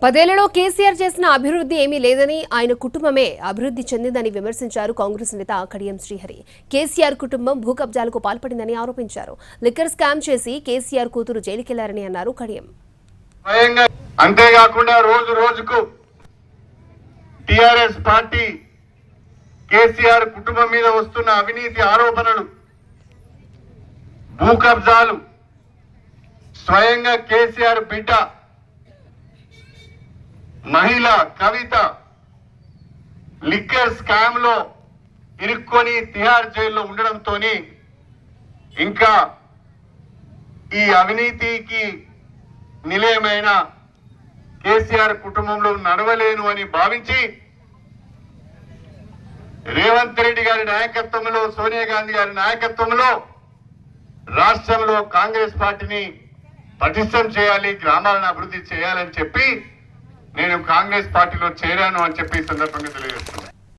10 ఏళ్లలో కేసీఆర్ చేసిన అభివృద్ధి ఏమీ లేదని ఆయన కుటుంబమే అభివృద్ధి చెందిందని విమర్శించారు కాంగ్రెస్ నేత కడియం శ్రీహరి. కేసీఆర్ కుటుంబం భూకబ్జాలకు పాల్పడిందని ఆరోపించారు. లిక్కర్ స్కామ్ చేసి కేసీఆర్ కూతురు జైలుకెళ్లారని అన్నారు కడియం. అంతేకాకుండా రోజు రోజుకు టిఆర్ఎస్ పార్టీ కేసీఆర్ కుటుంబం మీద వస్తున్న అవినీతి ఆరోపణలు, భూకబ్జాలు, స్వయంగా కేసీఆర్ బిడ్డ మహిళ కవిత లిక్కర్ స్కామ్ లో ఇరుక్కొని తిహార్ జైల్లో ఉండడంతో ఇంకా ఈ అవినీతికి నిలయమైన కేసీఆర్ కుటుంబంలో నడవలేను అని భావించి రేవంత్ రెడ్డి గారి నాయకత్వంలో, సోనియా గాంధీ గారి నాయకత్వంలో రాష్ట్రంలో కాంగ్రెస్ పార్టీని పటిష్టం చేయాలి, గ్రామాలను అభివృద్ధి చేయాలని చెప్పి నేను కాంగ్రెస్ పార్టీలో చేరాను అని చెప్పి ఈ సందర్భంగా తెలియజేస్తున్నాను.